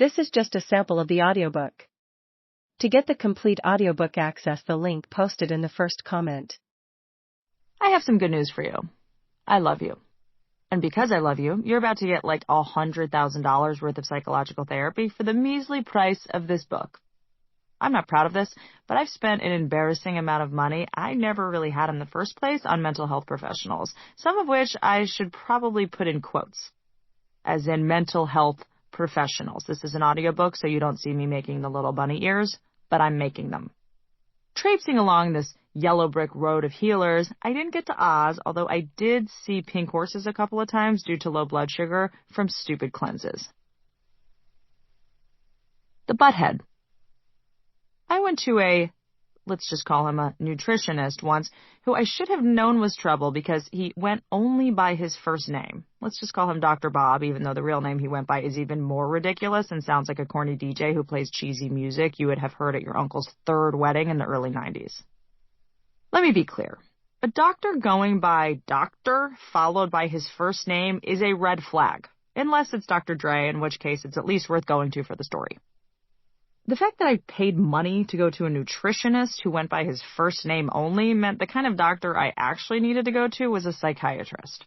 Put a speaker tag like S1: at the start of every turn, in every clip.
S1: This is just a sample of the audiobook. To get the complete audiobook, access the link posted in the first comment.
S2: I have some good news for you. I love you. And because I love you, you're about to get like $100,000 worth of psychological therapy for the measly price of this book. I'm not proud of this, but I've spent an embarrassing amount of money I never really had in the first place on mental health professionals, some of which I should probably put in quotes, as in mental health professionals. This is an audiobook, so you don't see me making the little bunny ears, but I'm making them. Traipsing along this yellow brick road of healers, I didn't get to Oz, although I did see pink horses a couple of times due to low blood sugar from stupid cleanses. The butthead. I went to let's just call him a nutritionist once, who I should have known was trouble because he went only by his first name. Let's just call him Dr. Bob, even though the real name he went by is even more ridiculous and sounds like a corny DJ who plays cheesy music you would have heard at your uncle's third wedding in the early 90s. Let me be clear. A doctor going by Doctor followed by his first name is a red flag, unless it's Dr. Dre, in which case it's at least worth going to for the story. The fact that I paid money to go to a nutritionist who went by his first name only meant the kind of doctor I actually needed to go to was a psychiatrist.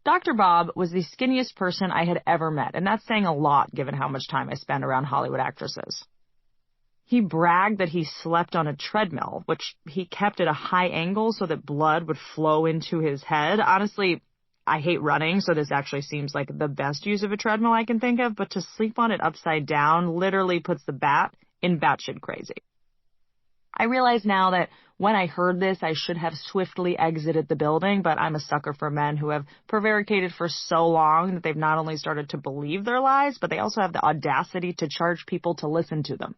S2: Dr. Bob was the skinniest person I had ever met, and that's saying a lot given how much time I spend around Hollywood actresses. He bragged that he slept on a treadmill, which he kept at a high angle so that blood would flow into his head. Honestly, I hate running, so this actually seems like the best use of a treadmill I can think of, but to sleep on it upside down literally puts the bat in batshit crazy. I realize now that when I heard this, I should have swiftly exited the building, but I'm a sucker for men who have prevaricated for so long that they've not only started to believe their lies, but they also have the audacity to charge people to listen to them.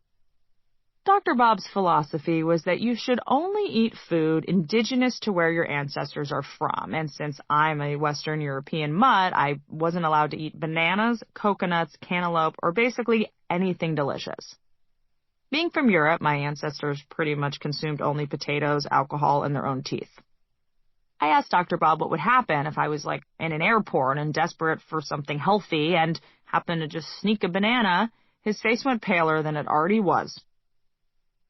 S2: Dr. Bob's philosophy was that you should only eat food indigenous to where your ancestors are from, and since I'm a Western European mutt, I wasn't allowed to eat bananas, coconuts, cantaloupe, or basically anything delicious. Being from Europe, my ancestors pretty much consumed only potatoes, alcohol, and their own teeth. I asked Dr. Bob what would happen if I was like in an airport and desperate for something healthy and happened to just sneak a banana. His face went paler than it already was.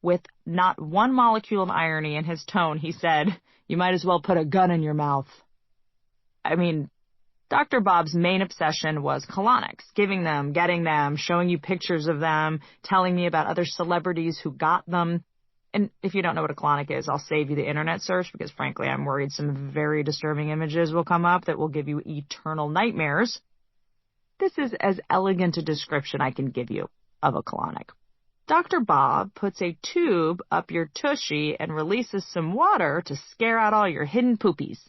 S2: With not one molecule of irony in his tone, he said, "You might as well put a gun in your mouth." I mean, Dr. Bob's main obsession was colonics, giving them, getting them, showing you pictures of them, telling me about other celebrities who got them. And if you don't know what a colonic is, I'll save you the internet search because, frankly, I'm worried some very disturbing images will come up that will give you eternal nightmares. This is as elegant a description I can give you of a colonic. Dr. Bob puts a tube up your tushy and releases some water to scare out all your hidden poopies.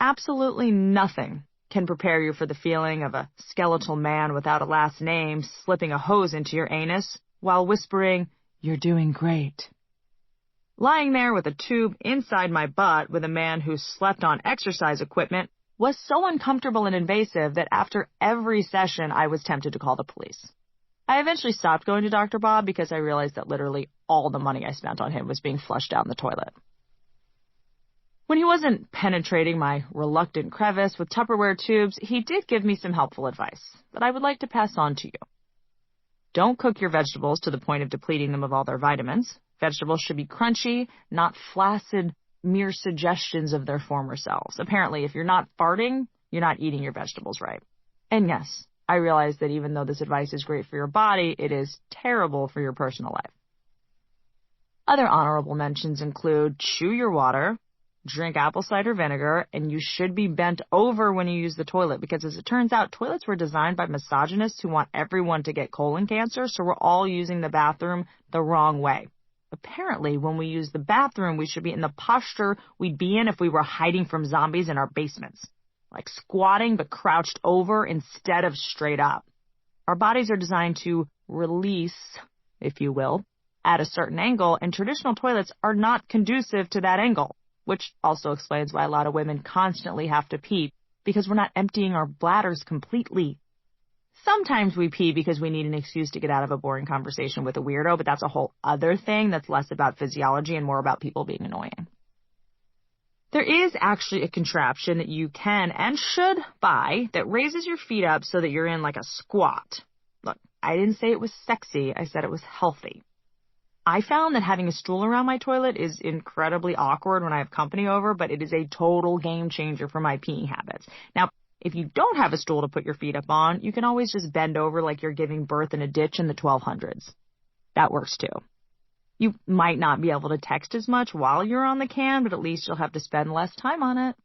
S2: Absolutely nothing can prepare you for the feeling of a skeletal man without a last name slipping a hose into your anus while whispering, "You're doing great." Lying there with a tube inside my butt with a man who slept on exercise equipment was so uncomfortable and invasive that after every session I was tempted to call the police. I eventually stopped going to Dr. Bob because I realized that literally all the money I spent on him was being flushed down the toilet. When he wasn't penetrating my reluctant crevice with Tupperware tubes, he did give me some helpful advice that I would like to pass on to you. Don't cook your vegetables to the point of depleting them of all their vitamins. Vegetables should be crunchy, not flaccid, mere suggestions of their former selves. Apparently, if you're not farting, you're not eating your vegetables right. And yes, I realize that even though this advice is great for your body, it is terrible for your personal life. Other honorable mentions include chew your water, drink apple cider vinegar, and you should be bent over when you use the toilet because, as it turns out, toilets were designed by misogynists who want everyone to get colon cancer, so we're all using the bathroom the wrong way. Apparently, when we use the bathroom, we should be in the posture we'd be in if we were hiding from zombies in our basements. Like squatting but crouched over instead of straight up. Our bodies are designed to release, if you will, at a certain angle, and traditional toilets are not conducive to that angle, which also explains why a lot of women constantly have to pee, because we're not emptying our bladders completely. Sometimes we pee because we need an excuse to get out of a boring conversation with a weirdo, but that's a whole other thing that's less about physiology and more about people being annoying. There is actually a contraption that you can and should buy that raises your feet up so that you're in like a squat. Look, I didn't say it was sexy. I said it was healthy. I found that having a stool around my toilet is incredibly awkward when I have company over, but it is a total game changer for my peeing habits. Now, if you don't have a stool to put your feet up on, you can always just bend over like you're giving birth in a ditch in the 1200s. That works too. You might not be able to text as much while you're on the can, but at least you'll have to spend less time on it.